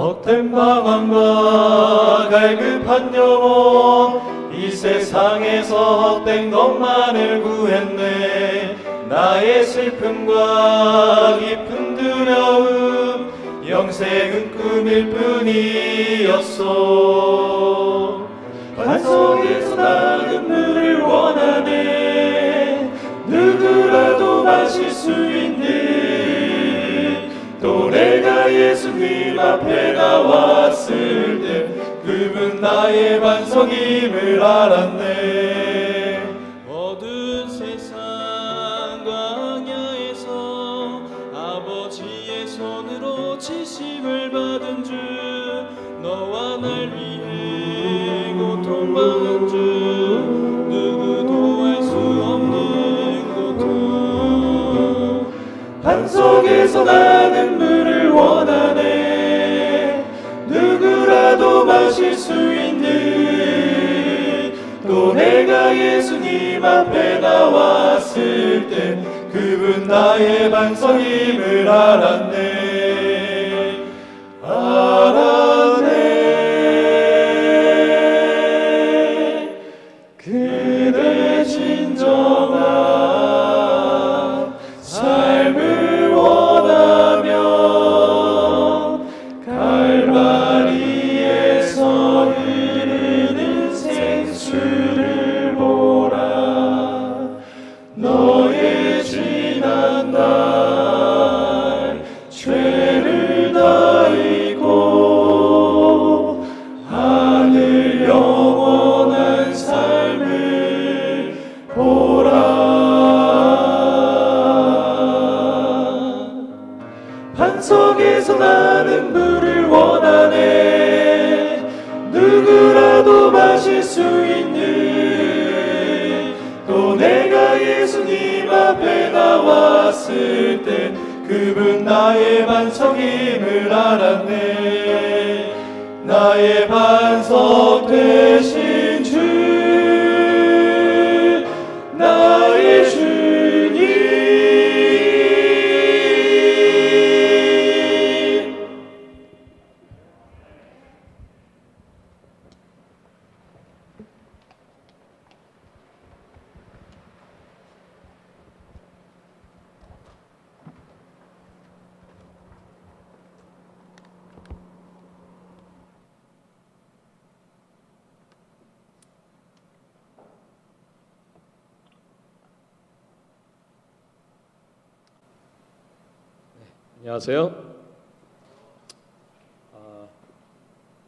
헛된 방황과 갈급한 영혼, 이 세상에서 헛된 것만을 구했네. 나의 슬픔과 깊은 두려움, 영생은 꿈일 뿐이었소. 반석에서 나는 물을 원하네. 누구라도 마실 수 있는, 또 내가 예수님 앞에 나왔을 때 그분 나의 반석임을 알았네. 어두운 세상 광야에서 아버지의 손으로 지심을 받은 주, 너와 날 위해 고통받은 주, 누구도 알 수 없는 고통. 반석에서 나는 물을 원하네. 누구라도 마실 수 있는, 또 내가 예수님 앞에 나왔을 때 그분 나의 반석임을 알았네. 알았네. 그대 진정한 삶을 원하면 갈바리에서 흐르는 생수를 보라. 너의 지난 날 죄를 다 잊고 하늘 영원한 삶을 보라. 반석에서 나는 물을 원하네. 누구라도 마실 수 있는, 또 내가 예수님 앞에 나왔을 때 그분 나의 반석임을 알았네. 나의 반석 되신 주, 나의 주님. 안녕하세요.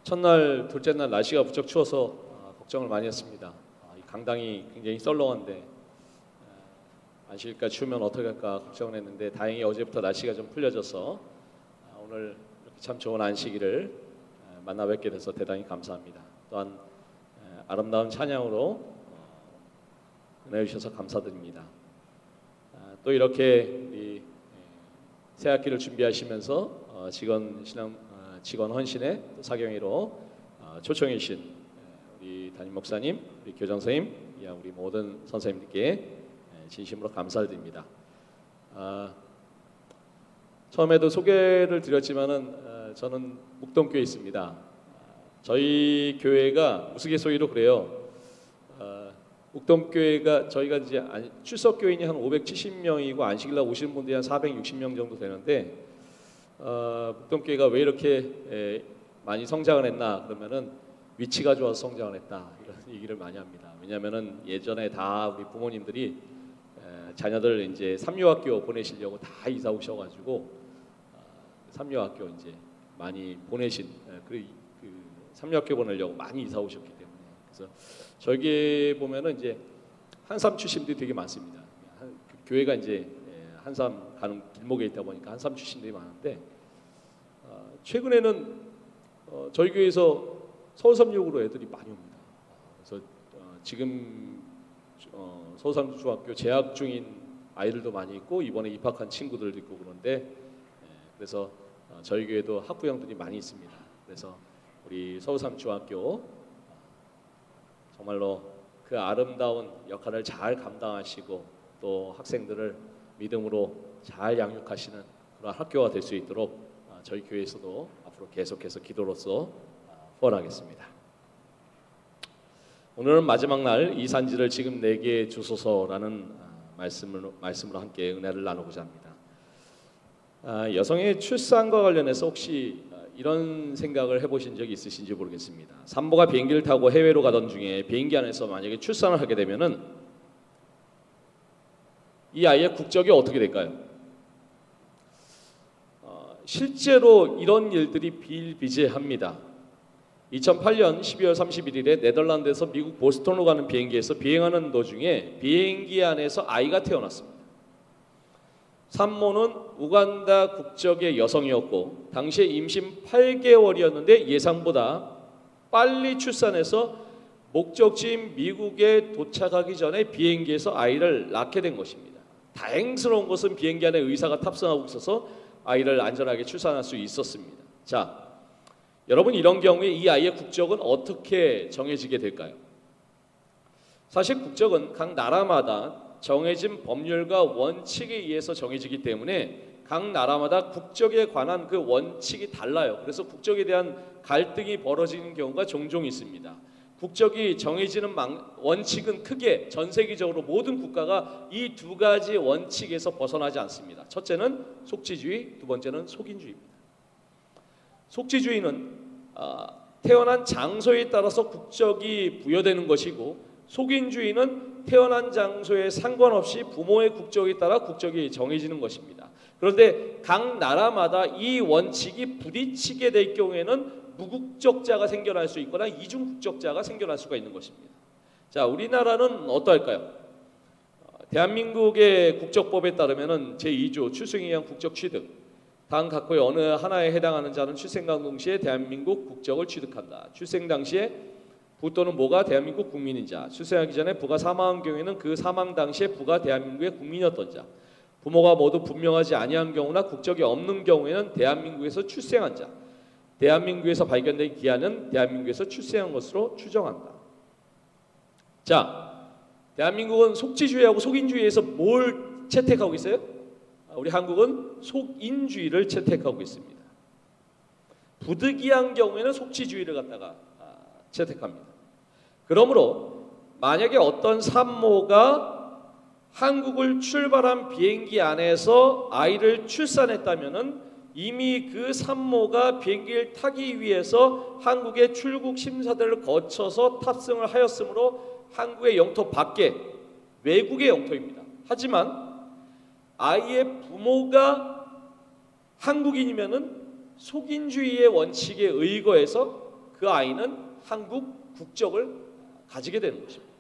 첫날, 둘째 날 날씨가 부쩍 추워서 걱정을 많이 했습니다. 이 강당이 굉장히 썰렁한데 안 쉴까, 추우면 어떻게 할까 걱정을 했는데 다행히 어제부터 날씨가 좀 풀려져서 오늘 이렇게 참 좋은 안식일을 만나 뵙게 돼서 대단히 감사합니다. 또한 아름다운 찬양으로 은혜 주셔서 감사드립니다. 또 이렇게 우리 새 학기를 준비하시면서 직원 헌신의 사경위로 초청해 주신 우리 담임 목사님, 우리 교장 선생님, 우리 모든 선생님들께 진심으로 감사를 드립니다. 처음에도 소개를 드렸지만은 저는 묵동교에 있습니다. 저희 교회가 우스갯소리로 그래요. 묵동교회가 저희가 이제 출석 교인이 한 570명이고 안식일날 오시는 분들이 한 460명 정도 되는데 묵동교회가 왜 이렇게 많이 성장을 했나 그러면은 위치가 좋아서 성장을 했다 이런 얘기를 많이 합니다. 왜냐하면은 예전에 다 우리 부모님들이 자녀들 이제 삼류학교 보내시려고 다 이사 오셔가지고 삼류학교 이제 많이 보내신 그 삼류학교 보내려고 많이 이사 오셨기 때문에 그래서 저기 보면은 이제 한삼 출신들이 되게 많습니다. 교회가 이제 한삼 가는 길목에 있다 보니까 한삼 출신들이 많은데 최근에는 저희 교회에서 서울삼육으로 애들이 많이 옵니다. 그래서 지금 서울삼육중학교 재학 중인 아이들도 많이 있고 이번에 입학한 친구들도 있고 그런데 그래서 저희 교회도 학부형들이 많이 있습니다. 그래서 우리 서울삼육중학교 정말로 그 아름다운 역할을 잘 감당하시고 또 학생들을 믿음으로 잘 양육하시는 그런 학교가 될 수 있도록 저희 교회에서도 앞으로 계속해서 기도로서 후원하겠습니다. 오늘은 마지막 날 이 산지를 지금 내게 주소서라는 말씀으로 함께 은혜를 나누고자 합니다. 여성의 출산과 관련해서 혹시 이런 생각을 해보신 적이 있으신지 모르겠습니다. 산모가 비행기를 타고 해외로 가던 중에 비행기 안에서 만약에 출산을 하게 되면은 이 아이의 국적이 어떻게 될까요? 실제로 이런 일들이 비일비재합니다. 2008년 12월 31일에 네덜란드에서 미국 보스턴으로 가는 비행기에서 비행하는 도중에 비행기 안에서 아이가 태어났습니다. 산모는 우간다 국적의 여성이었고 당시에 임신 8개월이었는데 예상보다 빨리 출산해서 목적지인 미국에 도착하기 전에 비행기에서 아이를 낳게 된 것입니다. 다행스러운 것은 비행기 안에 의사가 탑승하고 있어서 아이를 안전하게 출산할 수 있었습니다. 자, 여러분 이런 경우에 이 아이의 국적은 어떻게 정해지게 될까요? 사실 국적은 각 나라마다 정해진 법률과 원칙에 의해서 정해지기 때문에 각 나라마다 국적에 관한 그 원칙이 달라요. 그래서 국적에 대한 갈등이 벌어지는 경우가 종종 있습니다. 국적이 정해지는 원칙은 크게 전 세계적으로 모든 국가가 이 두 가지 원칙에서 벗어나지 않습니다. 첫째는 속지주의, 두 번째는 속인주의입니다. 속지주의는 태어난 장소에 따라서 국적이 부여되는 것이고 속인주의는 태어난 장소에 상관없이 부모의 국적에 따라 국적이 정해지는 것입니다. 그런데 각 나라마다 이 원칙이 부딪히게 될 경우에는 무국적자가 생겨날 수 있거나 이중국적자가 생겨날 수가 있는 것입니다. 자, 우리나라는 어떠할까요? 대한민국의 국적법에 따르면은 제2조 출생에 의한 국적 취득, 다음 각호의 어느 하나에 해당하는 자는 출생과 동시에 대한민국 국적을 취득한다. 출생 당시에 부 또는 모가 대한민국 국민인 자, 출생하기 전에 부가 사망한 경우에는 그 사망 당시에 부가 대한민국의 국민이었던 자, 부모가 모두 분명하지 아니한 경우나 국적이 없는 경우에는 대한민국에서 출생한 자, 대한민국에서 발견된 기한은 대한민국에서 출생한 것으로 추정한다. 자, 대한민국은 속지주의하고 속인주의에서 뭘 채택하고 있어요? 우리 한국은 속인주의를 채택하고 있습니다. 부득이한 경우에는 속지주의를 갖다가 채택합니다. 그러므로 만약에 어떤 산모가 한국을 출발한 비행기 안에서 아이를 출산했다면은 이미 그 산모가 비행기를 타기 위해서 한국의 출국 심사들을 거쳐서 탑승을 하였으므로 한국의 영토 밖에 외국의 영토입니다. 하지만 아이의 부모가 한국인이면은 속인주의의 원칙에 의거해서 그 아이는 한국 국적을 가지게 되는 것입니다.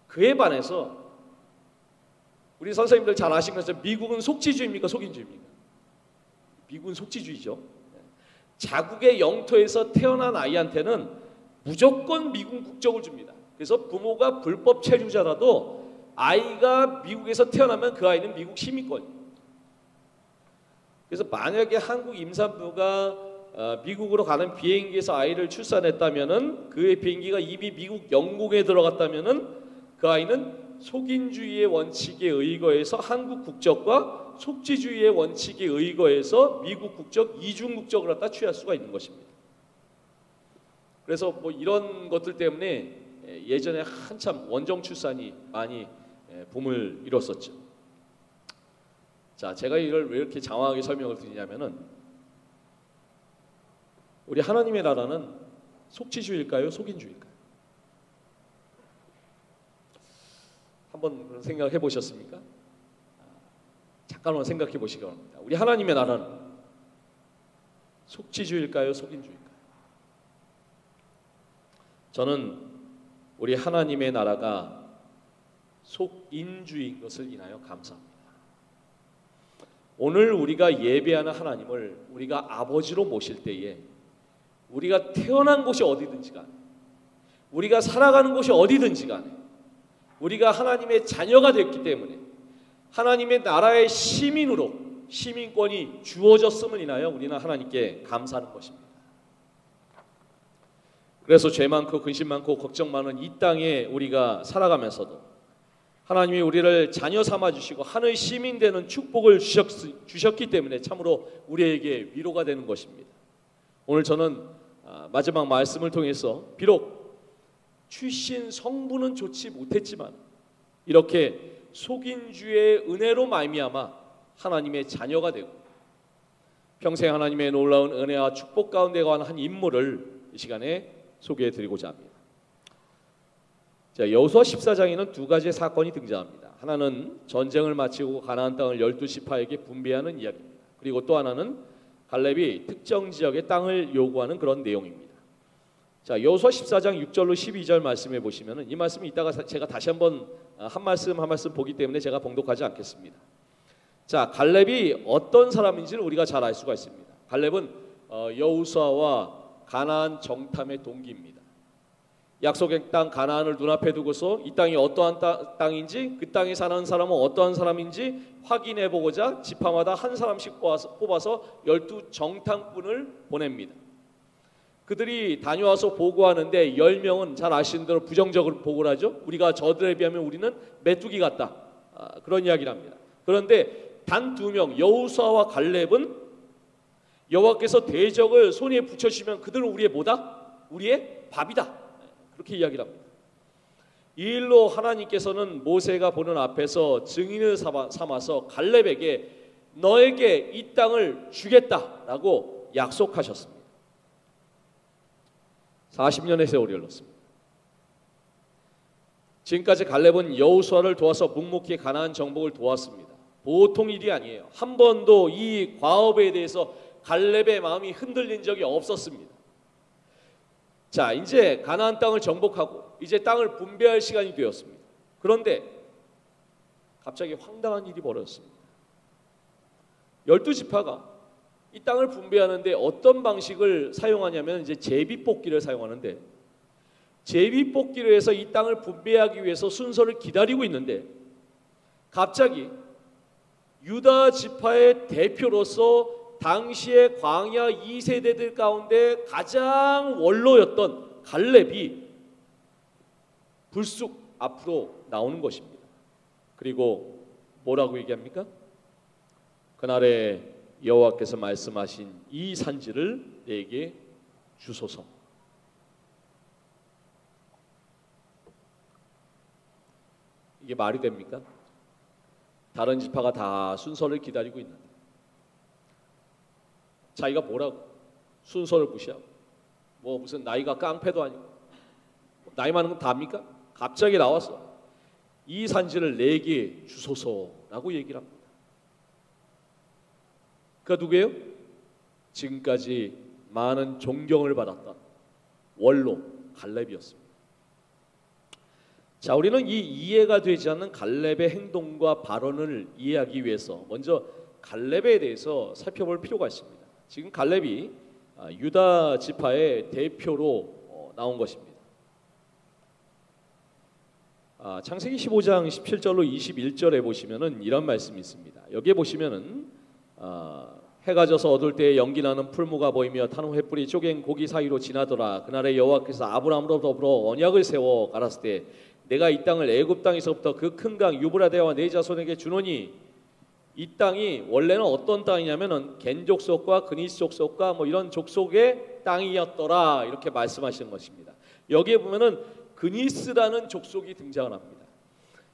그에 반해서 우리 선생님들 잘 아시는 것처럼 미국은 속지주의입니까? 속인주의입니까? 미국은 속지주의죠. 자국의 영토에서 태어난 아이한테는 무조건 미국 국적을 줍니다. 그래서 부모가 불법 체류자라도 아이가 미국에서 태어나면 그 아이는 미국 시민권이에요. 그래서 만약에 한국 임산부가 미국으로 가는 비행기에서 아이를 출산했다면은 그의 비행기가 이미 미국 영공에 들어갔다면은 그 아이는 속인주의의 원칙에 의거해서 한국 국적과 속지주의의 원칙에 의거해서 미국 국적, 이중 국적을 갖다 취할 수가 있는 것입니다. 그래서 뭐 이런 것들 때문에 예전에 한참 원정 출산이 많이 붐을 이뤘었죠. 자, 제가 이걸 왜 이렇게 장황하게 설명을 드리냐면은 우리 하나님의 나라는 속지주의일까요? 속인주의일까요? 한번 그런 생각을 해보셨습니까? 잠깐만 생각해 보시기 바랍니다. 우리 하나님의 나라는 속지주의일까요? 속인주의일까요? 저는 우리 하나님의 나라가 속인주의인 것을 인하여 감사합니다. 오늘 우리가 예배하는 하나님을 우리가 아버지로 모실 때에 우리가 태어난 곳이 어디든지 간에 우리가 살아가는 곳이 어디든지 간에 우리가 하나님의 자녀가 됐기 때문에 하나님의 나라의 시민으로 시민권이 주어졌음을 인하여 우리는 하나님께 감사하는 것입니다. 그래서 죄 많고 근심 많고 걱정 많은 이 땅에 우리가 살아가면서도 하나님이 우리를 자녀 삼아주시고 하늘 시민 되는 축복을 주셨기 때문에 참으로 우리에게 위로가 되는 것입니다. 오늘 저는 마지막 말씀을 통해서 비록 출신 성부는 좋지 못했지만 이렇게 속인 주의 은혜로 말미암아 하나님의 자녀가 되고 평생 하나님의 놀라운 은혜와 축복 가운데 관한 한 인물을 이 시간에 소개해 드리고자 합니다. 자, 여호수아 14장에는 두 가지의 사건이 등장합니다. 하나는 전쟁을 마치고 가나안 땅을 12지파에게 분배하는 이야기입니다. 그리고 또 하나는 갈렙이 특정 지역의 땅을 요구하는 그런 내용입니다. 자, 여호수아 14장 6절로 12절 말씀해 보시면은 이 말씀이 이따가 제가 다시 한번 한 말씀 보기 때문에 제가 봉독하지 않겠습니다. 자, 갈렙이 어떤 사람인지를 우리가 잘 알 수가 있습니다. 갈렙은 여호수아와 가나안 정탐의 동기입니다. 약속의 땅 가나안을 눈앞에 두고서 이 땅이 어떠한 땅인지 그 땅에 사는 사람은 어떠한 사람인지 확인해 보고자 지파마다 한 사람씩 뽑아서 12 정탐꾼을 보냅니다. 그들이 다녀와서 보고하는데 10명은 잘 아시는 대로 부정적으로 보고를 하죠. 우리가 저들에 비하면 우리는 메뚜기 같다. 그런 이야기를 합니다. 그런데 단 2명 여호수아와 갈렙은 여호와께서 대적을 손에 붙여주시면 그들은 우리의 뭐다? 우리의 밥이다. 그렇게 이야기를 합니다. 이 일로 하나님께서는 모세가 보는 앞에서 증인을 삼아서 갈렙에게 너에게 이 땅을 주겠다라고 약속하셨습니다. 40년의 세월이 흘렀습니다. 지금까지 갈렙은 여호수아를 도와서 묵묵히 가나안 정복을 도왔습니다. 보통 일이 아니에요. 한 번도 이 과업에 대해서 갈렙의 마음이 흔들린 적이 없었습니다. 자, 이제 가나안 땅을 정복하고 이제 땅을 분배할 시간이 되었습니다. 그런데 갑자기 황당한 일이 벌어졌습니다. 12지파가 이 땅을 분배하는데 어떤 방식을 사용하냐면 이제 제비뽑기를 사용하는데 제비뽑기를 해서 이 땅을 분배하기 위해서 순서를 기다리고 있는데 갑자기 유다 지파의 대표로서 당시의 광야 2세대들 가운데 가장 원로였던 갈렙이 불쑥 앞으로 나오는 것입니다. 그리고 뭐라고 얘기합니까? 그날에 여호와께서 말씀하신 이 산지를 내게 주소서. 이게 말이 됩니까? 다른 지파가 다 순서를 기다리고 있는데 자기가 뭐라고 순서를 무시하고 뭐 무슨 나이가 깡패도 아니고 나이 많은 건 다입니까? 갑자기 나와서 이 산지를 내게 주소서라고 얘기를 합니다. 그가 누구예요? 지금까지 많은 존경을 받았던 원로 갈렙이었습니다. 자, 우리는 이 이해가 되지 않는 갈렙의 행동과 발언을 이해하기 위해서 먼저 갈렙에 대해서 살펴볼 필요가 있습니다. 지금 갈렙이 유다 지파의 대표로 나온 것입니다. 창세기 15장 17절로 21절에 보시면은 이런 말씀이 있습니다. 여기에 보시면은 해가 져서 어두울 때에 연기나는 풀무가 보이며 타는 횃불이 쪼갠 고기 사이로 지나더라. 그날에 여호와께서 아브라함으로 더불어 언약을 세워 가라사대 때 내가 이 땅을 애굽 땅에서부터 그 큰 강 유브라데와 네 자손에게 주노니 이 땅이 원래는 어떤 땅이냐면은 겐 족속과 그니스 족속과 뭐 이런 족속의 땅이었더라 이렇게 말씀하시는 것입니다. 여기에 보면은 그니스라는 족속이 등장을 합니다.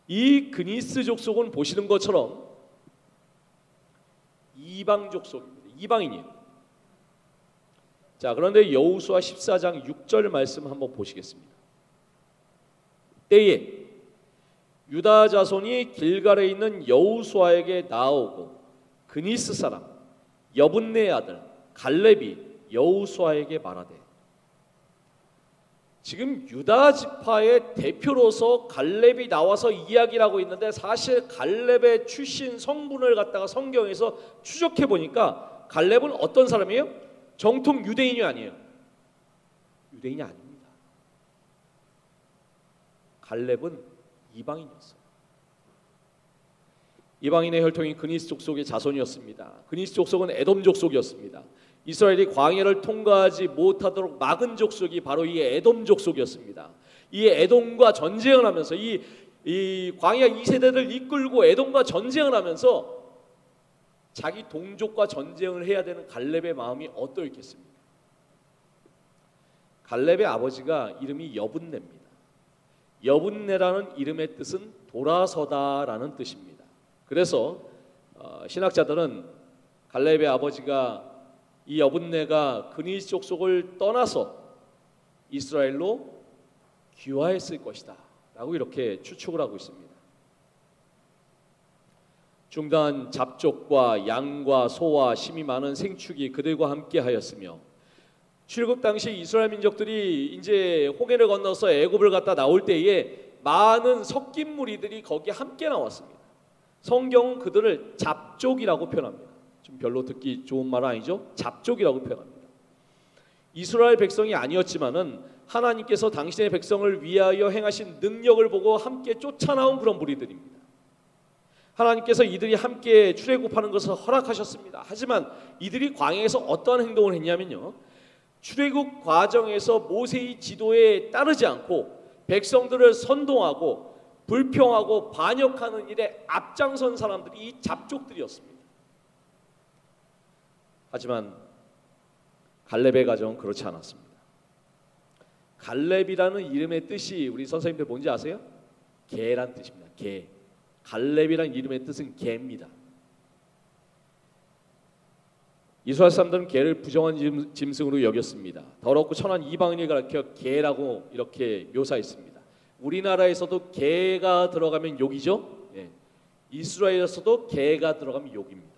이 그니스 족속은 보시는 것처럼 이방 족속입니다. 이방인이에요. 자, 그런데 여호수아 14장 6절 말씀 한번 보시겠습니다. 때에 유다 자손이 길갈에 있는 여호수아에게 나오고 그니스 사람 여분네의 아들 갈렙이 여호수아에게 말하되 지금 유다 지파의 대표로서 갈렙이 나와서 이야기를 하고 있는데 사실 갈렙의 출신 성분을 갖다가 성경에서 추적해 보니까 갈렙은 어떤 사람이에요? 정통 유대인이 아니에요. 유대인이 아닙니다. 갈렙은 이방인이었어요. 이방인의 혈통이 그니스 족속의 자손이었습니다. 그니스 족속은 에돔 족속이었습니다. 이스라엘이 광야를 통과하지 못하도록 막은 족속이 바로 이 에돔 족속이었습니다. 이 에돔과 전쟁을 하면서 이 광야 2세대를 이끌고 에돔과 전쟁을 하면서 자기 동족과 전쟁을 해야 되는 갈렙의 마음이 어떠했겠습니까? 갈렙의 아버지가 이름이 여분네입니다. 여분네라는 이름의 뜻은 돌아서다라는 뜻입니다. 그래서 신학자들은 갈렙의 아버지가 이 여분네가 그니스 족속을 떠나서 이스라엘로 귀화했을 것이다 라고 이렇게 추측을 하고 있습니다. 중단 잡족과 양과 소와 심이 많은 생축이 그들과 함께 하였으며, 출애굽 당시 이스라엘 민족들이 이제 홍해를 건너서 애굽을 갔다 나올 때에 많은 섞인 무리들이 거기에 함께 나왔습니다. 성경은 그들을 잡족이라고 표현합니다. 좀 별로 듣기 좋은 말은 아니죠? 잡족이라고 표현합니다. 이스라엘 백성이 아니었지만은 하나님께서 당신의 백성을 위하여 행하신 능력을 보고 함께 쫓아나온 그런 무리들입니다. 하나님께서 이들이 함께 출애굽하는 것을 허락하셨습니다. 하지만 이들이 광야에서 어떠한 행동을 했냐면요, 출애굽 과정에서 모세의 지도에 따르지 않고 백성들을 선동하고 불평하고 반역하는 일에 앞장선 사람들이 이 잡족들이었습니다. 하지만 갈렙의 가정은 그렇지 않았습니다. 갈렙이라는 이름의 뜻이 우리 선생님들 뭔지 아세요? 개란 뜻입니다. 개. 갈렙이라는 이름의 뜻은 개입니다. 이스라엘 사람들은 개를 부정한 짐승으로 여겼습니다. 더럽고 천한 이방인을 가리켜 개라고 이렇게 묘사했습니다. 우리나라에서도 개가 들어가면 욕이죠. 예. 이스라엘에서도 개가 들어가면 욕입니다.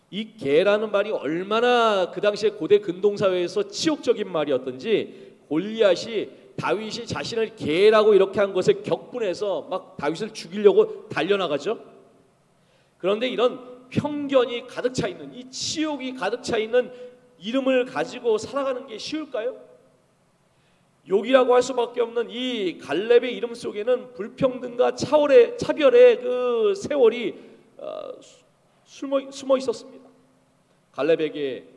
이 개라는 말이 얼마나 그 당시에 고대 근동사회에서 치욕적인 말이었던지, 골리앗이 다윗이 자신을 개라고 이렇게 한 것에 격분해서 막 다윗을 죽이려고 달려나가죠. 그런데 이런 편견이 가득 차 있는, 이 치욕이 가득 차 있는 이름을 가지고 살아가는 게 쉬울까요? 욕이라고 할 수밖에 없는 이 갈렙의 이름 속에는 불평등과 차별의 그 세월이 숨어 있었습니다. 갈렙에게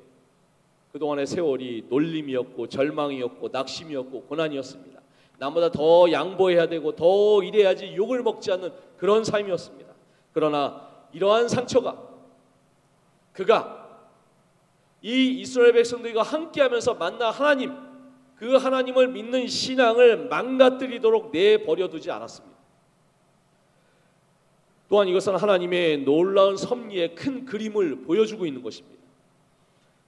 그동안의 세월이 놀림이었고 절망이었고 낙심이었고 고난이었습니다. 남보다 더 양보해야 되고 더 일해야지 욕을 먹지 않는 그런 삶이었습니다. 그러나 이러한 상처가 그가 이 이스라엘 백성들과 함께하면서 만나 하나님, 그 하나님을 믿는 신앙을 망가뜨리도록 내버려두지 않았습니다. 또한 이것은 하나님의 놀라운 섭리의 큰 그림을 보여주고 있는 것입니다.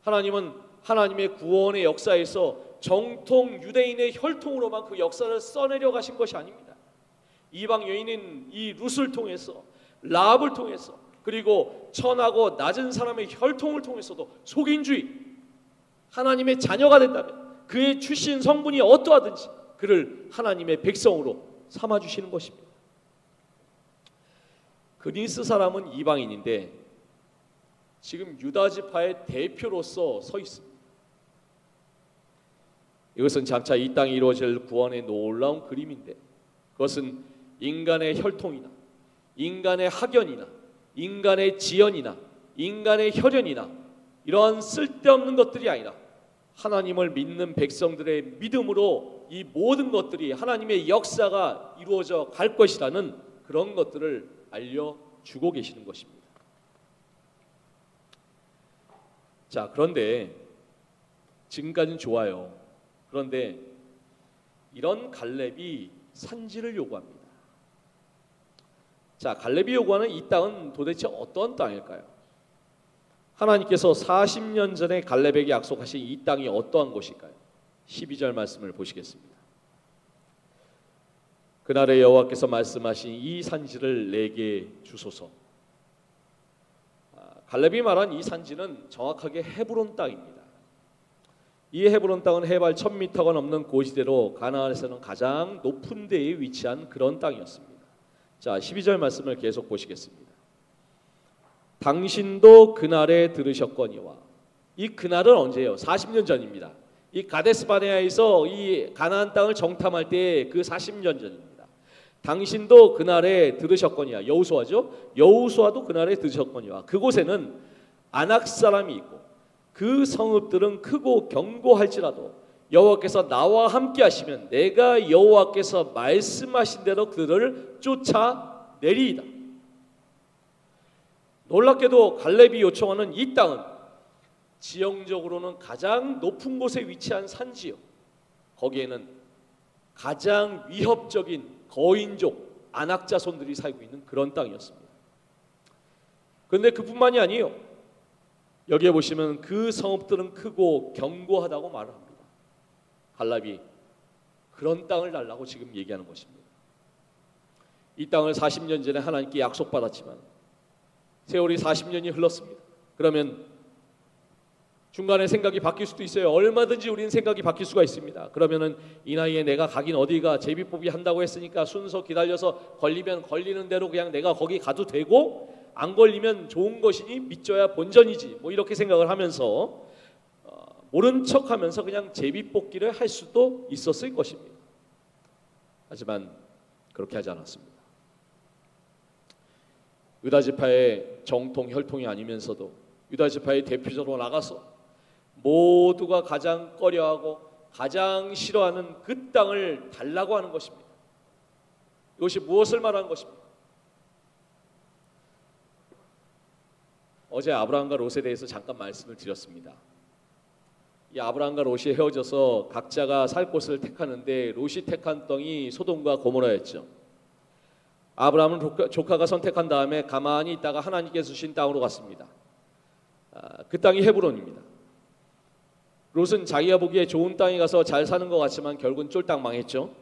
하나님은 하나님의 구원의 역사에서 정통 유대인의 혈통으로만 그 역사를 써내려 가신 것이 아닙니다. 이방 여인인 이 룻을 통해서, 라합을 통해서, 그리고 천하고 낮은 사람의 혈통을 통해서도 속인주의, 하나님의 자녀가 된다면 그의 출신 성분이 어떠하든지 그를 하나님의 백성으로 삼아주시는 것입니다. 그니스 사람은 이방인인데 지금 유다지파의 대표로서 서 있습니다. 이것은 장차 이 땅에 이루어질 구원의 놀라운 그림인데, 그것은 인간의 혈통이나 인간의 학연이나 인간의 지연이나 인간의 혈연이나 이러한 쓸데없는 것들이 아니라 하나님을 믿는 백성들의 믿음으로 이 모든 것들이 하나님의 역사가 이루어져 갈 것이라는 그런 것들을 알려주고 계시는 것입니다. 자, 그런데 지금까지는 좋아요. 그런데 이런 갈렙이 산지를 요구합니다. 자, 갈렙이 요구하는 이 땅은 도대체 어떤 땅일까요? 하나님께서 40년 전에 갈렙에게 약속하신 이 땅이 어떠한 곳일까요? 12절 말씀을 보시겠습니다. 그날에 여호와께서 말씀하신 이 산지를 내게 주소서. 갈렙이 말한 이 산지는 정확하게 헤브론 땅입니다. 이 헤브론 땅은 해발 1000m가 넘는 고지대로 가나안에서는 가장 높은 데에 위치한 그런 땅이었습니다. 자, 12절 말씀을 계속 보시겠습니다. 당신도 그날에 들으셨거니와. 이 그날은 언제예요? 40년 전입니다. 이 가데스 바네아에서 이 가나안 땅을 정탐할 때 그 40년 전입니다. 당신도 그날에 들으셨거니와. 여호수아죠? 여호수아도 그날에 들으셨거니와. 그곳에는 아낙 사람이 있고 그 성읍들은 크고 견고할지라도 여호와께서 나와 함께 하시면 내가 여호와께서 말씀하신 대로 그들을 쫓아내리이다. 놀랍게도 갈렙이 요청하는 이 땅은 지형적으로는 가장 높은 곳에 위치한 산지역, 거기에는 가장 위협적인 거인족 안악자손들이 살고 있는 그런 땅이었습니다. 그런데 그뿐만이 아니에요. 여기에 보시면 그 성읍들은 크고 견고하다고 말을 합니다. 갈렙이 그런 땅을 달라고 지금 얘기하는 것입니다. 이 땅을 40년 전에 하나님께 약속받았지만 세월이 40년이 흘렀습니다. 그러면 중간에 생각이 바뀔 수도 있어요. 얼마든지 우리는 생각이 바뀔 수가 있습니다. 그러면은 이 나이에 내가 가긴 어디가, 제비뽑기 한다고 했으니까 순서 기다려서 걸리면 걸리는 대로 그냥 내가 거기 가도 되고, 안 걸리면 좋은 것이니 믿져야 본전이지, 뭐 이렇게 생각을 하면서 모른 척하면서 그냥 제비뽑기를 할 수도 있었을 것입니다. 하지만 그렇게 하지 않았습니다. 유다지파의 정통 혈통이 아니면서도 유다지파의 대표적으로 나가서 모두가 가장 꺼려하고 가장 싫어하는 그 땅을 달라고 하는 것입니다. 이것이 무엇을 말하는 것입니까? 어제 아브라함과 롯에 대해서 잠깐 말씀을 드렸습니다. 이 아브라함과 롯이 헤어져서 각자가 살 곳을 택하는데 롯이 택한 땅이 소돔과 고모라였죠. 아브라함은 조카가 선택한 다음에 가만히 있다가 하나님께서 주신 땅으로 갔습니다. 그 땅이 헤브론입니다. 롯은 자기가 보기에 좋은 땅에 가서 잘 사는 것 같지만 결국은 쫄딱 망했죠.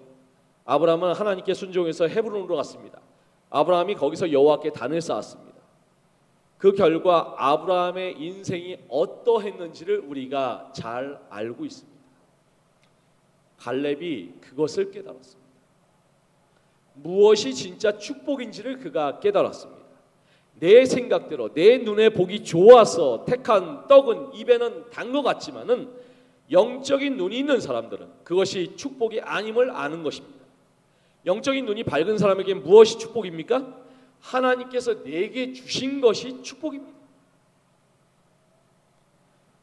아브라함은 하나님께 순종해서 헤브론으로 갔습니다. 아브라함이 거기서 여호와께 단을 쌓았습니다. 그 결과 아브라함의 인생이 어떠했는지를 우리가 잘 알고 있습니다. 갈렙이 그것을 깨달았습니다. 무엇이 진짜 축복인지를 그가 깨달았습니다. 내 생각대로 내 눈에 보기 좋아서 택한 떡은 입에는 단 것 같지만은 영적인 눈이 있는 사람들은 그것이 축복이 아님을 아는 것입니다. 영적인 눈이 밝은 사람에게 무엇이 축복입니까? 하나님께서 내게 주신 것이 축복입니다.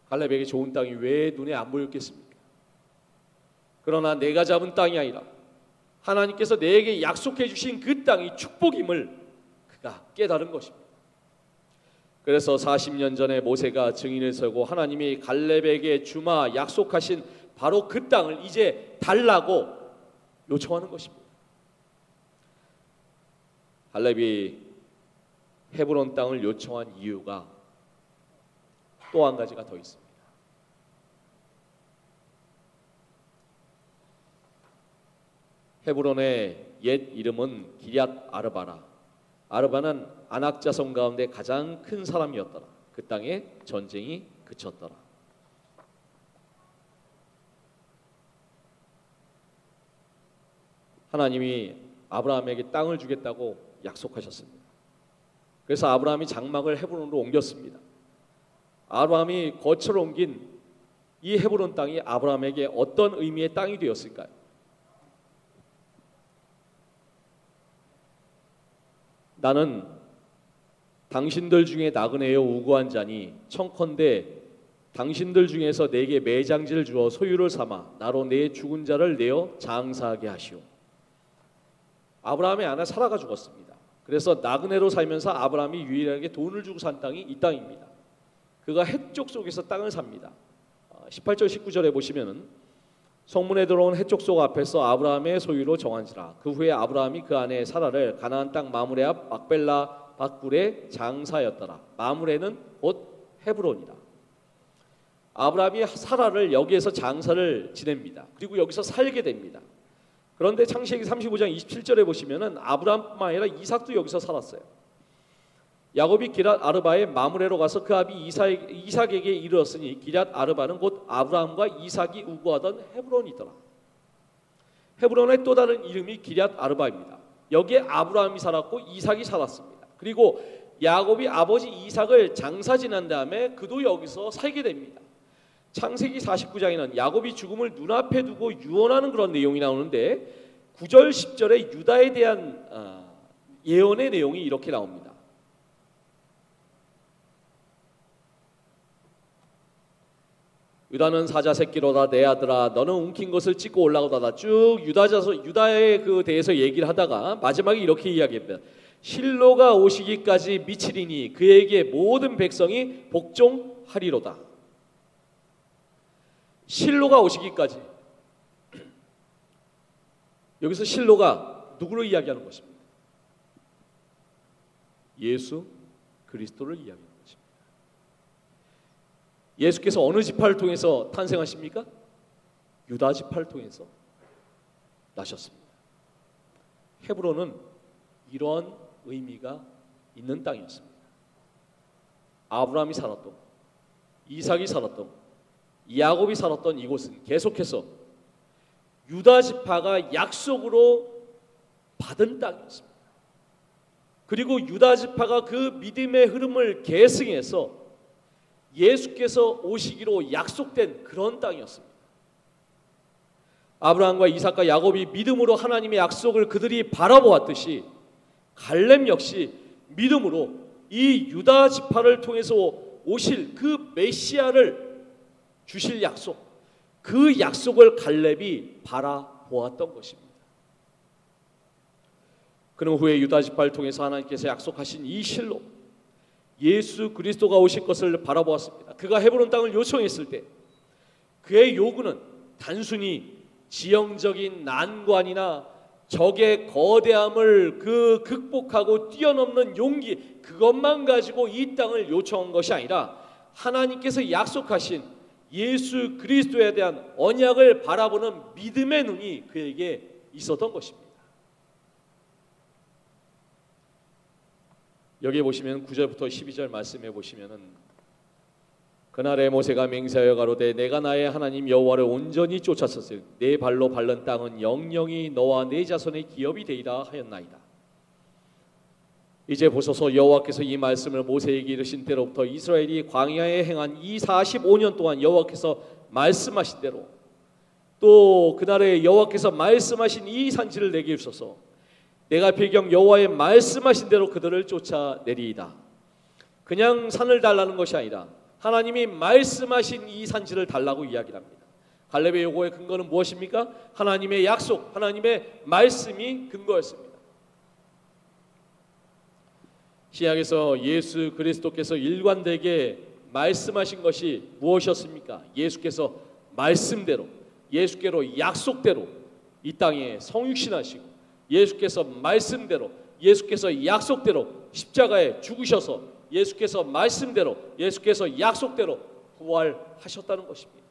갈렙에게 좋은 땅이 왜 눈에 안 보였겠습니까? 그러나 내가 잡은 땅이 아니라 하나님께서 내게 약속해 주신 그 땅이 축복임을 그가 깨달은 것입니다. 그래서 40년 전에 모세가 증인을 서고 하나님이 갈렙에게 주마 약속하신 바로 그 땅을 이제 달라고 요청하는 것입니다. 갈렙이 헤브론 땅을 요청한 이유가 또 한 가지가 더 있습니다. 헤브론의 옛 이름은 기럇 아르바라. 아르바는 안악자손 가운데 가장 큰 사람이었더라. 그 땅에 전쟁이 그쳤더라. 하나님이 아브라함에게 땅을 주겠다고 약속하셨습니다. 그래서 아브라함이 장막을 헤브론으로 옮겼습니다. 아브라함이 거처로 옮긴 이 헤브론 땅이 아브라함에게 어떤 의미의 땅이 되었을까요? 나는 당신들 중에 나그네여 우고한 자니 청컨대 당신들 중에서 내게 매장지를 주어 소유를 삼아 나로 내 죽은 자를 내어 장사하게 하시오. 아브라함의 아내 사라가 죽었습니다. 그래서 나그네로 살면서 아브라함이 유일하게 돈을 주고 산 땅이 이 땅입니다. 그가 헷족 속에서 땅을 삽니다. 18절 19절에 보시면은 성문에 들어온 헷족 속 앞에서 아브라함의 소유로 정한지라. 그 후에 아브라함이 그 아내 사라를 가나안 땅 마므레 앞 막벨라 밭굴에 장사였더라. 마므레는 곧 헤브론이다. 아브라함이 사라를 여기에서 장사를 지냅니다. 그리고 여기서 살게 됩니다. 그런데 창세기 35장 27절에 보시면은 아브라함뿐만 아니라 이삭도 여기서 살았어요. 야곱이 기럇 아르바의 마므레로 가서 그 아비 이삭에게 이르렀으니 기럇 아르바는 곧 아브라함과 이삭이 우고하던 헤브론이더라. 헤브론의 또 다른 이름이 기럇 아르바입니다. 여기에 아브라함이 살았고 이삭이 살았습니다. 그리고 야곱이 아버지 이삭을 장사 지난 다음에 그도 여기서 살게 됩니다. 창세기 49장에는 야곱이 죽음을 눈앞에 두고 유언하는 그런 내용이 나오는데 9절 10절에 유다에 대한 예언의 내용이 이렇게 나옵니다. 유다는 사자 새끼로다 내 아들아 너는 움킨 것을 찢고 올라오다가 쭉 유다에 그 대해서 얘기를 하다가 마지막에 이렇게 이야기합니다. 실로가 오시기까지 미치리니 그에게 모든 백성이 복종하리로다. 실로가 오시기까지. 여기서 실로가 누구를 이야기하는 것입니다? 예수 그리스도를 이야기하는 것입니다. 예수께서 어느 지파를 통해서 탄생하십니까? 유다 지파를 통해서 나셨습니다. 헤브론은 이러한 의미가 있는 땅이었습니다. 아브라함이 살았던, 이삭이 살았던, 야곱이 살았던 이곳은 계속해서 유다 지파가 약속으로 받은 땅이었습니다. 그리고 유다 지파가 그 믿음의 흐름을 계승해서 예수께서 오시기로 약속된 그런 땅이었습니다. 아브라함과 이삭과 야곱이 믿음으로 하나님의 약속을 그들이 바라보았듯이 갈렙 역시 믿음으로 이 유다 지파를 통해서 오실 그 메시아를 주실 약속, 그 약속을 갈렙이 바라보았던 것입니다. 그럼 후에 유다 지파를 통해서 하나님께서 약속하신 이 실로 예수 그리스도가 오실 것을 바라보았습니다. 그가 헤브론 땅을 요청했을 때 그의 요구는 단순히 지형적인 난관이나 적의 거대함을 극복하고 뛰어넘는 용기, 그것만 가지고 이 땅을 요청한 것이 아니라 하나님께서 약속하신 예수 그리스도에 대한 언약을 바라보는 믿음의 눈이 그에게 있었던 것입니다. 여기 보시면 9절부터 12절 말씀해 보시면은 그날에 모세가 맹세하여 가로되 내가 나의 하나님 여호와를 온전히 쫓았었을 내 발로 밟는 땅은 영영이 너와 내 자손의 기업이 되리라 하였나이다. 이제 보소서 여호와께서 이 말씀을 모세에게 이르신 때로부터 이스라엘이 광야에 행한 이 45년 동안 여호와께서 말씀하신 대로 또 그날에 여호와께서 말씀하신 이 산지를 내게 주소서. 내가 필경 여호와의 말씀하신 대로 그들을 쫓아내리이다. 그냥 산을 달라는 것이 아니라 하나님이 말씀하신 이 산지를 달라고 이야기를 합니다. 갈렙의 요구의 근거는 무엇입니까? 하나님의 약속, 하나님의 말씀이 근거였습니다. 신약에서 예수 그리스도께서 일관되게 말씀하신 것이 무엇이었습니까? 예수께서 말씀대로, 예수께로 약속대로 이 땅에 성육신하시고 예수께서 말씀대로, 예수께서 약속대로 십자가에 죽으셔서 예수께서 말씀대로, 예수께서 약속대로 부활하셨다는 것입니다.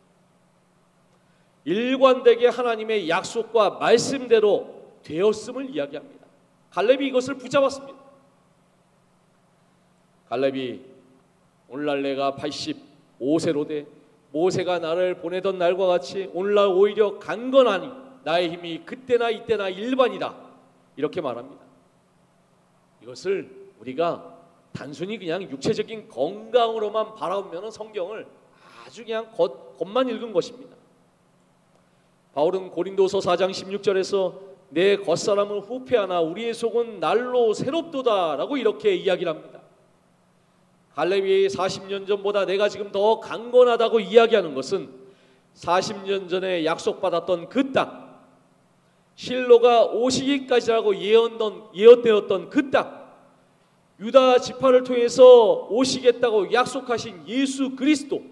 일관되게 하나님의 약속과 말씀대로 되었음을 이야기합니다. 갈렙이 이것을 붙잡았습니다. 갈렙이 오늘날 내가 85세로 돼 모세가 나를 보내던 날과 같이 오늘날 오히려 강건하니 나의 힘이 그때나 이때나 일반이다, 이렇게 말합니다. 이것을 우리가 단순히 그냥 육체적인 건강으로만 바라보면 성경을 아주 그냥 겉만 읽은 것입니다. 바울은 고린도서 4장 16절에서 내 겉사람은 후패하나 우리의 속은 날로 새롭도다 라고 이렇게 이야기를 합니다. 갈렙이 40년 전보다 내가 지금 더 강건하다고 이야기하는 것은 40년 전에 약속받았던 그 땅, 실로가 오시기까지라고 예언되었던 그 땅, 유다 지파를 통해서 오시겠다고 약속하신 예수 그리스도,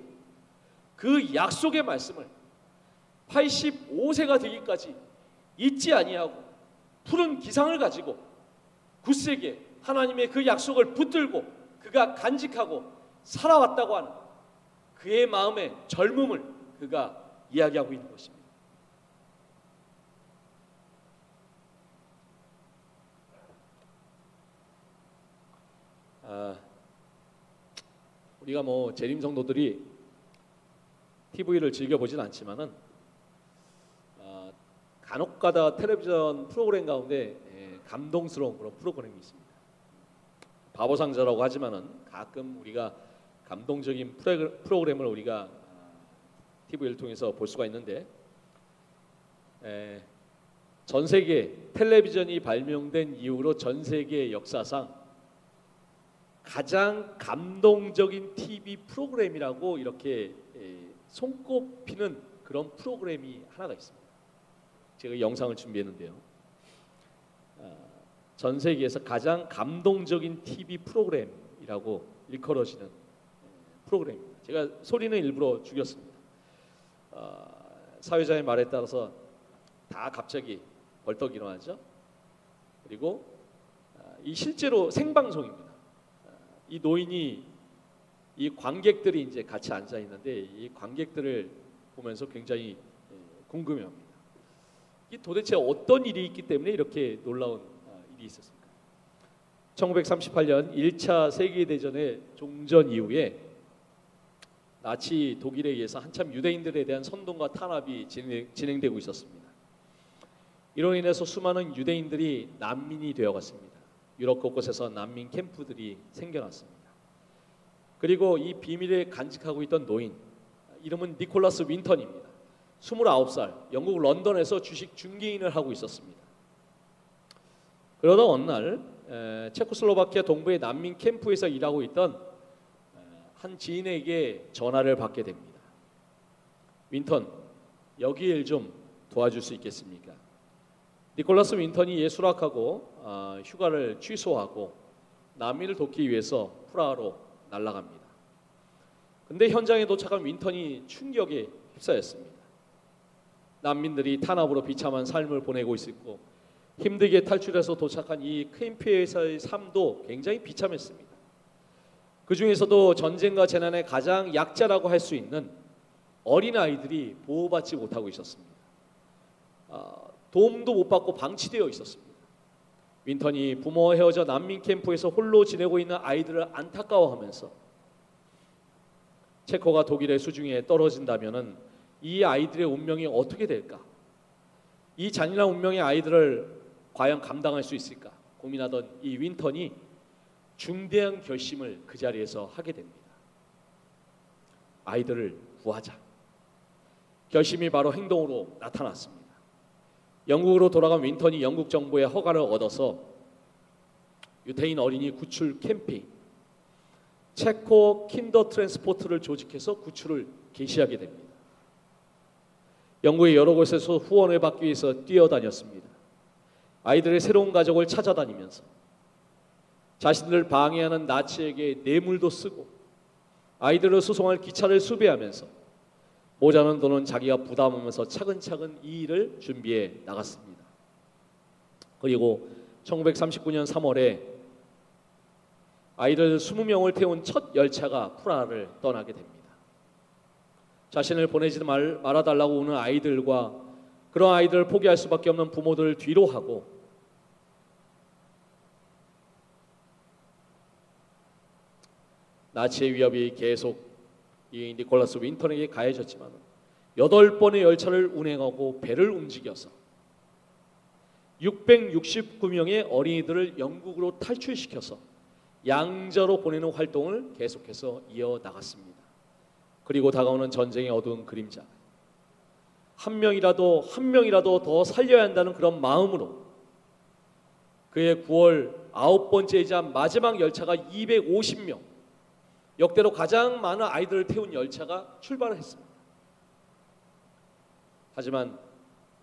그 약속의 말씀을 85세가 되기까지 잊지 아니하고 푸른 기상을 가지고 굳세게 하나님의 그 약속을 붙들고 그가 간직하고 살아왔다고 하는 그의 마음의 젊음을 그가 이야기하고 있는 것입니다. 우리가 재림 성도들이 TV를 즐겨보진 않지만은 간혹가다 텔레비전 프로그램 가운데 감동스러운 그런 프로그램이 있습니다. 바보상자라고 하지만은 가끔 우리가 감동적인 프로그램을 우리가 TV를 통해서 볼 수가 있는데, 전 세계 텔레비전이 발명된 이후로 전 세계 역사상 가장 감동적인 TV 프로그램이라고 이렇게 손꼽히는 그런 프로그램이 하나가 있습니다. 제가 영상을 준비했는데요. 전 세계에서 가장 감동적인 TV 프로그램이라고 일컬어지는 프로그램입니다. 제가 소리는 일부러 죽였습니다. 사회자의 말에 따라서 다 갑자기 벌떡 일어나죠. 그리고 이 실제로 생방송입니다. 이 노인이 이 관객들이 이제 같이 앉아 있는데 이 관객들을 보면서 굉장히 궁금해합니다. 이 도대체 어떤 일이 있기 때문에 이렇게 놀라운 일이 있었습니까? 1938년 1차 세계대전의 종전 이후에 나치 독일에 의해서 한참 유대인들에 대한 선동과 탄압이 진행되고 있었습니다. 이로 인해서 수많은 유대인들이 난민이 되어갔습니다. 유럽 곳곳에서 난민 캠프들이 생겨났습니다. 그리고 이 비밀을 간직하고 있던 노인, 이름은 니콜라스 윈턴입니다. 29살, 영국 런던에서 주식 중개인을 하고 있었습니다. 그러다 어느 날 체코슬로바키아 동부의 난민 캠프에서 일하고 있던 한 지인에게 전화를 받게 됩니다. 윈턴, 여기 일 좀 도와줄 수 있겠습니까? 니콜라스 윈턴이 수락하고 휴가를 취소하고 난민을 돕기 위해서 프라하로 날아갑니다. 근데 현장에 도착한 윈턴이 충격에 휩싸였습니다. 난민들이 탄압으로 비참한 삶을 보내고 있었고 힘들게 탈출해서 도착한 이 캠프에서의 삶도 굉장히 비참했습니다. 그 중에서도 전쟁과 재난의 가장 약자라고 할 수 있는 어린아이들이 보호받지 못하고 있었습니다. 도움도 못 받고 방치되어 있었습니다. 윈턴이 부모와 헤어져 난민 캠프에서 홀로 지내고 있는 아이들을 안타까워하면서 체코가 독일의 수중에 떨어진다면은 이 아이들의 운명이 어떻게 될까? 이 잔인한 운명의 아이들을 과연 감당할 수 있을까? 고민하던 이 윈턴이 중대한 결심을 그 자리에서 하게 됩니다. 아이들을 구하자. 결심이 바로 행동으로 나타났습니다. 영국으로 돌아간 윈턴이 영국 정부의 허가를 얻어서 유태인 어린이 구출 캠페인 체코 킨더 트랜스포트를 조직해서 구출을 개시하게 됩니다. 영국의 여러 곳에서 후원을 받기 위해서 뛰어다녔습니다. 아이들의 새로운 가족을 찾아다니면서 자신들을 방해하는 나치에게 뇌물도 쓰고 아이들을 수송할 기차를 수배하면서 모자란 돈은 자기가 부담하면서 차근차근 이 일을 준비해 나갔습니다. 그리고 1939년 3월에 아이들 20명을 태운 첫 열차가 프라하를 떠나게 됩니다. 자신을 보내지 말아달라고 우는 아이들과 그런 아이들을 포기할 수밖에 없는 부모들을 뒤로 하고 나치의 위협이 계속 이 니콜라스 윈턴에게 가해졌지만 8번의 열차를 운행하고 배를 움직여서 669명의 어린이들을 영국으로 탈출시켜서 양자로 보내는 활동을 계속해서 이어나갔습니다. 그리고 다가오는 전쟁의 어두운 그림자, 한 명이라도 더 살려야 한다는 그런 마음으로 그의 9월 9번째이자 마지막 열차가 250명, 역대로 가장 많은 아이들을 태운 열차가 출발을 했습니다. 하지만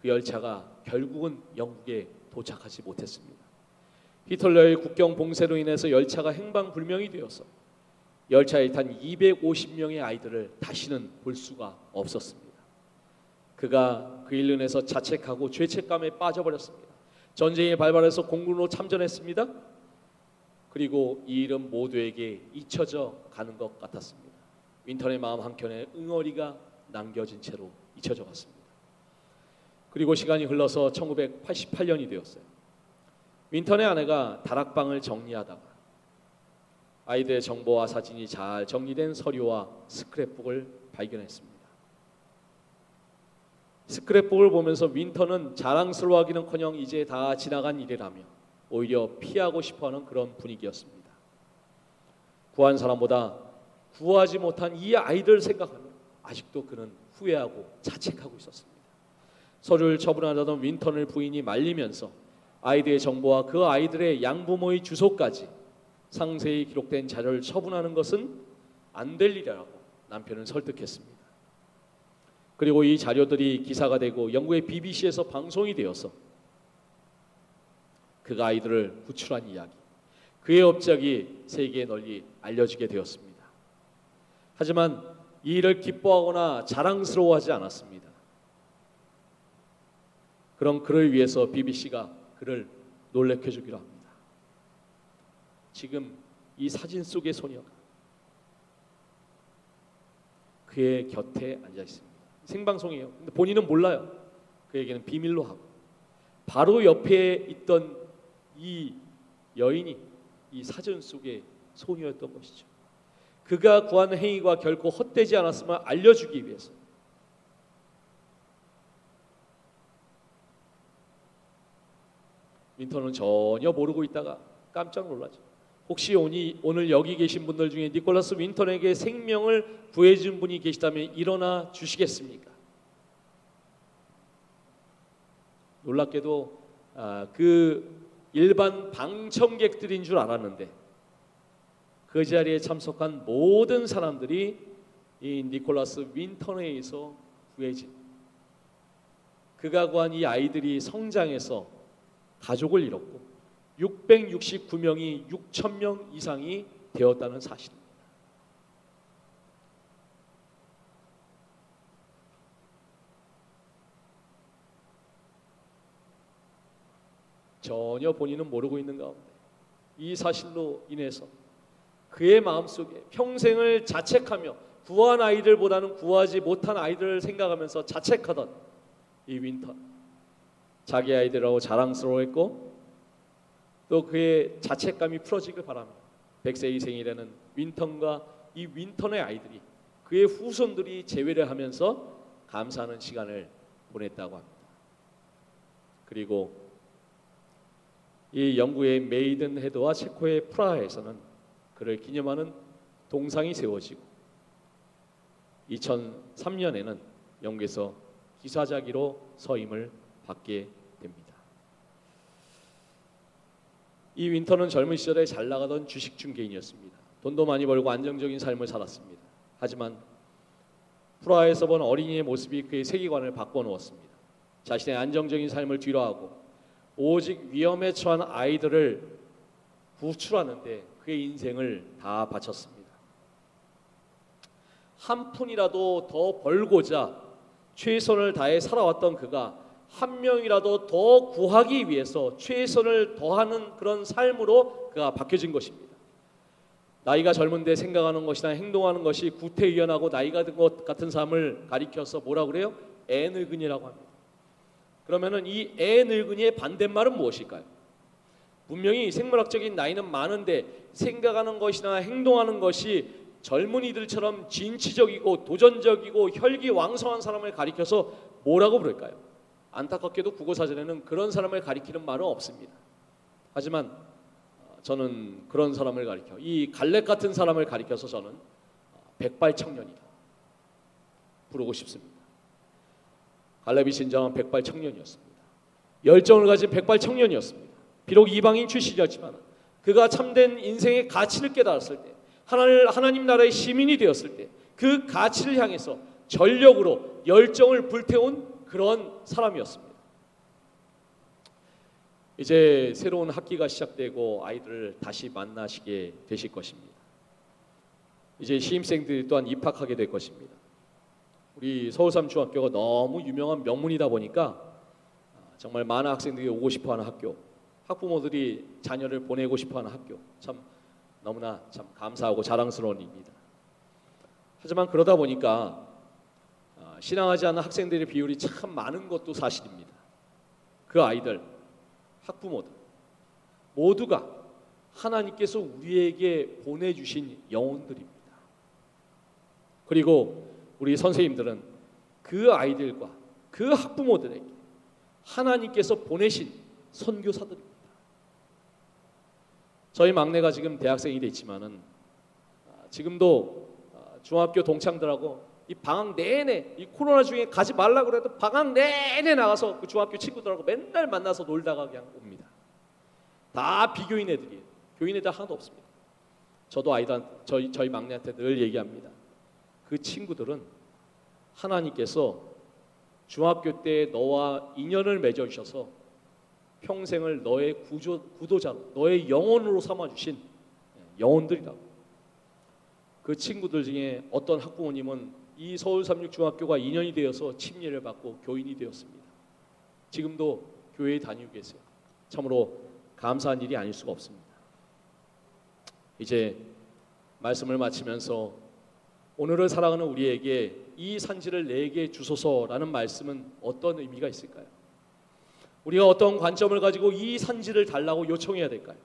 그 열차가 결국은 영국에 도착하지 못했습니다. 히틀러의 국경 봉쇄로 인해서 열차가 행방불명이 되어서 열차에 탄 250명의 아이들을 다시는 볼 수가 없었습니다. 그가 그 일로 인해서 자책하고 죄책감에 빠져버렸습니다. 전쟁이 발발해서 공군으로 참전했습니다. 그리고 이 일은 모두에게 잊혀져 가는 것 같았습니다. 윈턴의 마음 한켠에 응어리가 남겨진 채로 잊혀져 갔습니다. 그리고 시간이 흘러서 1988년이 되었어요. 윈턴의 아내가 다락방을 정리하다가 아이들의 정보와 사진이 잘 정리된 서류와 스크랩북을 발견했습니다. 스크랩북을 보면서 윈턴은 자랑스러워하기는커녕 이제 다 지나간 일이라며 오히려 피하고 싶어하는 그런 분위기였습니다. 구한 사람보다 구하지 못한 이 아이들을 생각하며 아직도 그는 후회하고 자책하고 있었습니다. 서류를 처분하려던 윈턴을 부인이 말리면서 아이들의 정보와 그 아이들의 양부모의 주소까지 상세히 기록된 자료를 처분하는 것은 안 될 일이라고 남편을 설득했습니다. 그리고 이 자료들이 기사가 되고 영국의 BBC에서 방송이 되어서 그가 아이들을 구출한 이야기, 그의 업적이 세계에 널리 알려지게 되었습니다. 하지만 이 일을 기뻐하거나 자랑스러워하지 않았습니다. 그런 그를 위해서 BBC가 그를 놀래켜주기로 합니다. 지금 이 사진 속의 소녀가 그의 곁에 앉아 있습니다. 생방송이에요. 근데 본인은 몰라요. 그에게는 비밀로 하고, 바로 옆에 있던 이 여인이 이 사진 속의 소녀였던 것이죠. 그가 구한 행위가 결코 헛되지 않았음을 알려주기 위해서 윈터는 전혀 모르고 있다가 깜짝 놀라죠. 혹시 오늘 여기 계신 분들 중에 니콜라스 윈턴에게 생명을 구해준 분이 계시다면 일어나 주시겠습니까? 놀랍게도 그 일반 방청객들인 줄 알았는데 그 자리에 참석한 모든 사람들이 이 니콜라스 윈턴에 의해서 구해진, 그가 구한 이 아이들이 성장해서 가족을 잃었고 669명이 6,000명 이상이 되었다는 사실입니다. 전혀 본인은 모르고 있는 가운데 이 사실로 인해서 그의 마음속에 평생을 자책하며 구한 아이들보다는 구하지 못한 아이들을 생각하면서 자책하던 이 윈턴, 자기 아이들하고 자랑스러워했고 또 그의 자책감이 풀어지길 바랍니다. 100세의 생이라는 윈턴과 이 윈턴의 아이들이, 그의 후손들이 재회를 하면서 감사하는 시간을 보냈다고 합니다. 그리고 이 영국의 메이든 헤드와 체코의 프라하에서는 그를 기념하는 동상이 세워지고 2003년에는 영국에서 기사자기로 서임을 받게 됩니다. 이 윈턴은 젊은 시절에 잘 나가던 주식 중개인이었습니다. 돈도 많이 벌고 안정적인 삶을 살았습니다. 하지만 프라하에서 본 어린이의 모습이 그의 세계관을 바꿔놓았습니다. 자신의 안정적인 삶을 뒤로하고 오직 위험에 처한 아이들을 구출하는데 그의 인생을 다 바쳤습니다. 한 푼이라도 더 벌고자 최선을 다해 살아왔던 그가 한 명이라도 더 구하기 위해서 최선을 더하는 그런 삶으로 그가 바뀌어진 것입니다. 나이가 젊은데 생각하는 것이나 행동하는 것이 구태의연하고 나이가 든 것 같은 삶을 가리켜서 뭐라고 그래요? 애늙은이라고 합니다. 그러면은 이 애늙은이의 반대말은 무엇일까요? 분명히 생물학적인 나이는 많은데 생각하는 것이나 행동하는 것이 젊은이들처럼 진취적이고 도전적이고 혈기왕성한 사람을 가리켜서 뭐라고 부를까요? 안타깝게도 국어사전에는 그런 사람을 가리키는 말은 없습니다. 하지만 저는 그런 사람을 가리켜, 이 갈렙 같은 사람을 가리켜서 저는 백발청년이다 부르고 싶습니다. 갈렙이 진정한 백발청년이었습니다. 열정을 가진 백발청년이었습니다. 비록 이방인 출신이었지만 그가 참된 인생의 가치를 깨달았을 때, 하나님 나라의 시민이 되었을 때 그 가치를 향해서 전력으로 열정을 불태운 그런 사람이었습니다. 이제 새로운 학기가 시작되고 아이들을 다시 만나시게 되실 것입니다. 이제 신입생들이 또한 입학하게 될 것입니다. 우리 서울삼중학교가 너무 유명한 명문이다 보니까 정말 많은 학생들이 오고 싶어하는 학교, 학부모들이 자녀를 보내고 싶어하는 학교, 참 너무나 참 감사하고 자랑스러운 일입니다. 하지만 그러다 보니까 신앙하지 않는 학생들의 비율이 참 많은 것도 사실입니다. 그 아이들, 학부모들 모두가 하나님께서 우리에게 보내주신 영혼들입니다. 그리고 우리 선생님들은 그 아이들과 그 학부모들에게 하나님께서 보내신 선교사들입니다. 저희 막내가 지금 대학생이 됐지만은 지금도 중학교 동창들하고 이 방학 내내, 이 코로나 중에 가지 말라고 그래도 방학 내내 나가서 그 중학교 친구들하고 맨날 만나서 놀다가 그냥 옵니다. 다 비교인 애들이에요. 교인 애들 하나도 없습니다. 저도 저희 막내한테 늘 얘기합니다. 그 친구들은 하나님께서 중학교 때 너와 인연을 맺어주셔서 평생을 너의 구도자로, 너의 영혼으로 삼아주신 영혼들이라고. 그 그 친구들 중에 어떤 학부모님은 이 서울삼육중학교가 2년이 되어서 침례를 받고 교인이 되었습니다. 지금도 교회에 다니고 계세요. 참으로 감사한 일이 아닐 수가 없습니다. 이제 말씀을 마치면서 오늘을 살아가는 우리에게 이 산지를 내게 주소서라는 말씀은 어떤 의미가 있을까요? 우리가 어떤 관점을 가지고 이 산지를 달라고 요청해야 될까요?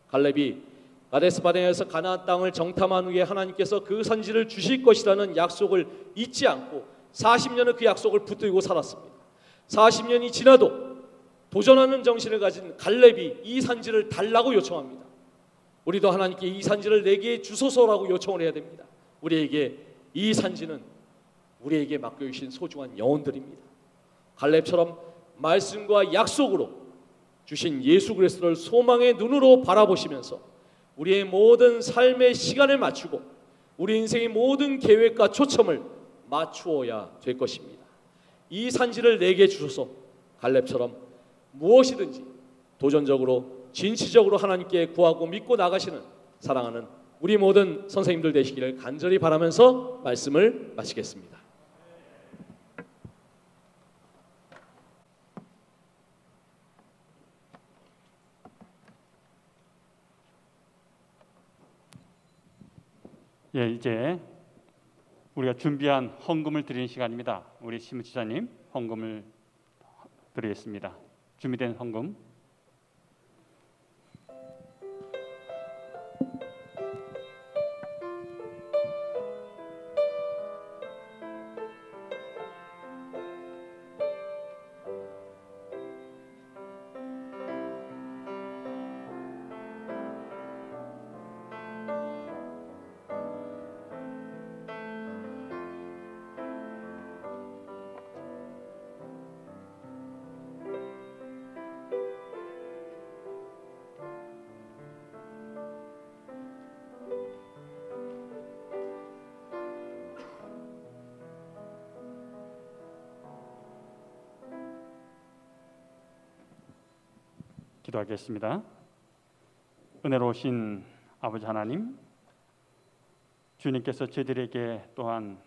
갈렙이 가데스 바네아에서 가나안 땅을 정탐한 후에 하나님께서 그 산지를 주실 것이라는 약속을 잊지 않고 40년을 그 약속을 붙들고 살았습니다. 40년이 지나도 도전하는 정신을 가진 갈렙이 이 산지를 달라고 요청합니다. 우리도 하나님께 이 산지를 내게 주소서라고 요청을 해야 됩니다. 우리에게 이 산지는 우리에게 맡겨주신 소중한 영혼들입니다. 갈렙처럼 말씀과 약속으로 주신 예수 그리스도를 소망의 눈으로 바라보시면서 우리의 모든 삶의 시간을 맞추고 우리 인생의 모든 계획과 초점을 맞추어야 될 것입니다. 이 산지를 내게 주소서. 갈렙처럼 무엇이든지 도전적으로 진취적으로 하나님께 구하고 믿고 나가시는 사랑하는 우리 모든 선생님들 되시기를 간절히 바라면서 말씀을 마치겠습니다. 예, 이제 우리가 준비한 헌금을 드리는 시간입니다. 우리 시무지사님 헌금을 드리겠습니다. 준비된 헌금. 기도하겠습니다. 은혜로우신 아버지 하나님, 주님께서 저희들에게 또한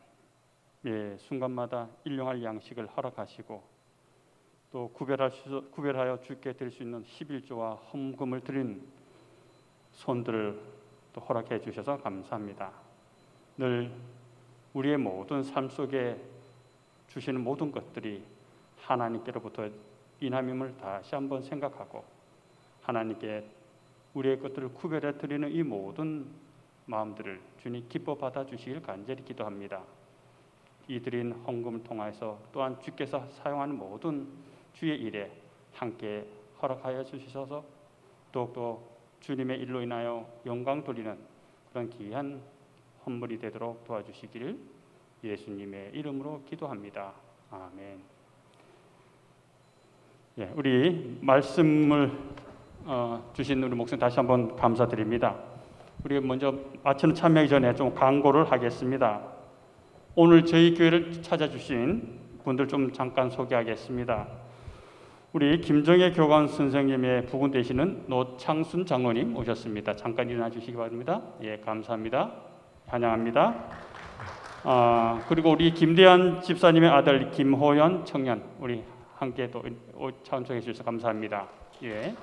순간마다 일용할 양식을 허락하시고 또 구별하여 주께 드릴 수 있는 11조와 헌금을 드린 손들을 또 허락해 주셔서 감사합니다. 늘 우리의 모든 삶 속에 주시는 모든 것들이 하나님께로부터 인함임을 다시 한번 생각하고 하나님께 우리의 것들을 구별해 드리는 이 모든 마음들을 주님 기뻐 받아 주시길 간절히 기도합니다. 이 드린 헌금을 통해서 또한 주께서 사용하는 모든 주의 일에 함께 허락하여 주셔서 더욱더 주님의 일로 인하여 영광 돌리는 그런 귀한 헌물이 되도록 도와주시기를 예수님의 이름으로 기도합니다. 아멘. 예, 우리 말씀을 주신 우리 목사님 다시 한번 감사드립니다. 우리 먼저 마치는 참여하기 전에 좀 광고를 하겠습니다. 오늘 저희 교회를 찾아주신 분들 좀 잠깐 소개하겠습니다. 우리 김정혜 교관 선생님의 부군 되시는 노창순 장로님 오셨습니다. 잠깐 일어나 주시기 바랍니다. 예, 감사합니다. 환영합니다. 그리고 우리 김대한 집사님의 아들 김호연 청년 우리 함께 또 참석해 주셔서 감사합니다. 예.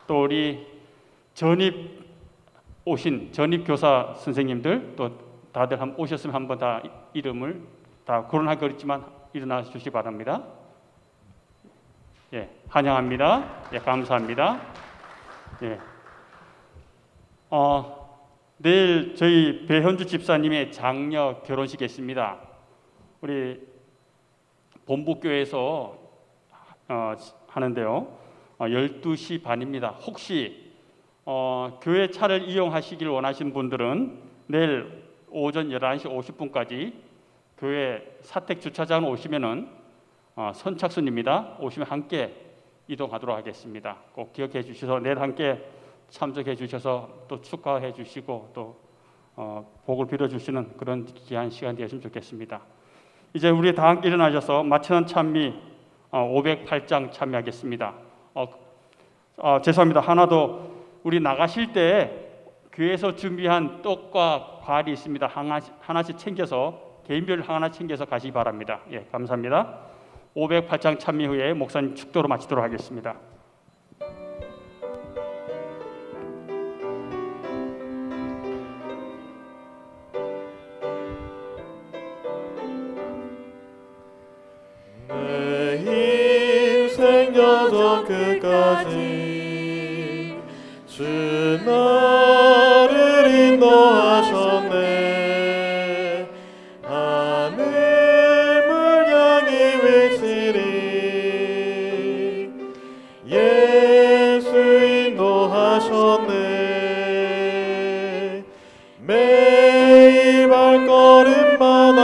또 우리 전입 교사 선생님들 또 다들 오셨으면 한번 다 이름을 다 거론하기 어렵지만 일어나 주시기 바랍니다. 예, 환영합니다. 예, 감사합니다. 예. 내일 저희 배현주 집사님의 장녀 결혼식이 있습니다. 우리 본부교회에서 하는데요. 12시 반입니다. 혹시 교회 차를 이용하시길 원하시는 분들은 내일 오전 11시 50분까지 교회 사택 주차장 오시면은 선착순입니다. 오시면 함께 이동하도록 하겠습니다. 꼭 기억해 주셔서 내일 함께 참석해 주셔서 또 축하해 주시고 또 복을 빌어 주시는 그런 귀한 시간 되었으면 좋겠습니다. 이제 우리 다 함께 일어나셔서 마치는 찬미 508장 참여하겠습니다. 죄송합니다. 하나 더 우리 나가실 때 교회에서 준비한 떡과 과일이 있습니다. 하나씩 챙겨서 개인별 하나 챙겨서 가시기 바랍니다. 예, 감사합니다. 508장 찬미 후에 목사님 축도로 마치도록 하겠습니다. 내 인생 여정 끝까지 주 나를 인도하셨네. 하늘을 향해 외치리 예수 인도하셨네. 매일 발걸음마다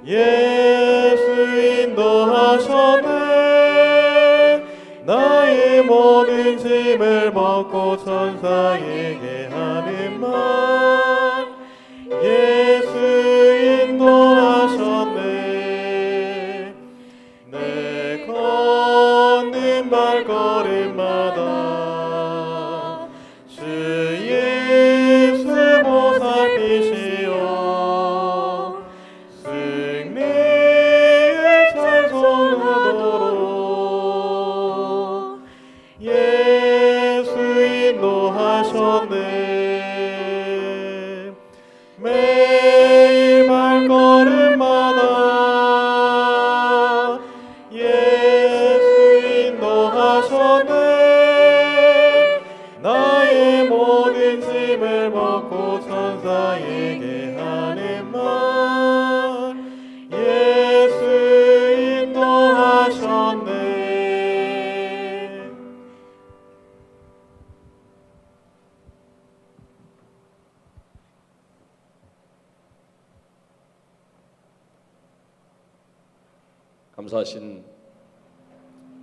예수 인도하셨네. 나의 모든 짐을 벗고 천사에게 하는 말 예수 인도하셨네. 내 걷는 발걸음마다 주 예수 보살피시오. 승리에 찬송하도록 예수 인도하셨네. 매일 발걸음마다 예수 인도하셨네. 나의 모든 짐을 벗고 천사에게 하는 말 예수 인도하셨네. 감사하신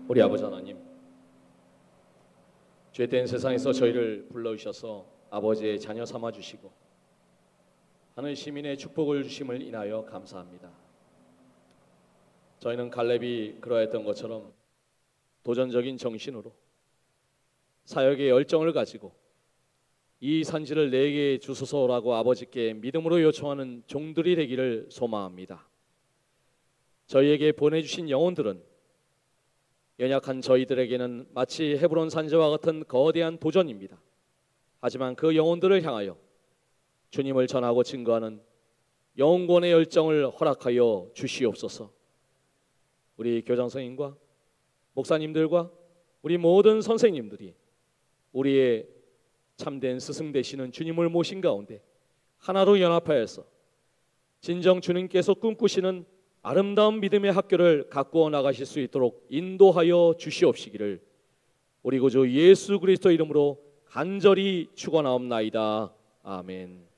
우리 아버지 하나님, 죄된 세상에서 저희를 불러주셔서 아버지의 자녀 삼아주시고 하늘 시민의 축복을 주심을 인하여 감사합니다. 저희는 갈렙이 그러했던 것처럼 도전적인 정신으로 사역의 열정을 가지고 이 산지를 내게 주소서라고 아버지께 믿음으로 요청하는 종들이 되기를 소망합니다. 저희에게 보내주신 영혼들은 연약한 저희들에게는 마치 헤브론 산지와 같은 거대한 도전입니다. 하지만 그 영혼들을 향하여 주님을 전하고 증거하는 영혼권의 열정을 허락하여 주시옵소서. 우리 교장선생님과 목사님들과 우리 모든 선생님들이 우리의 참된 스승 되시는 주님을 모신 가운데 하나로 연합하여서 진정 주님께서 꿈꾸시는 아름다운 믿음의 학교를 가꾸어 나가실 수 있도록 인도하여 주시옵시기를 우리 구주 예수 그리스도 이름으로 간절히 축원하옵나이다. 아멘.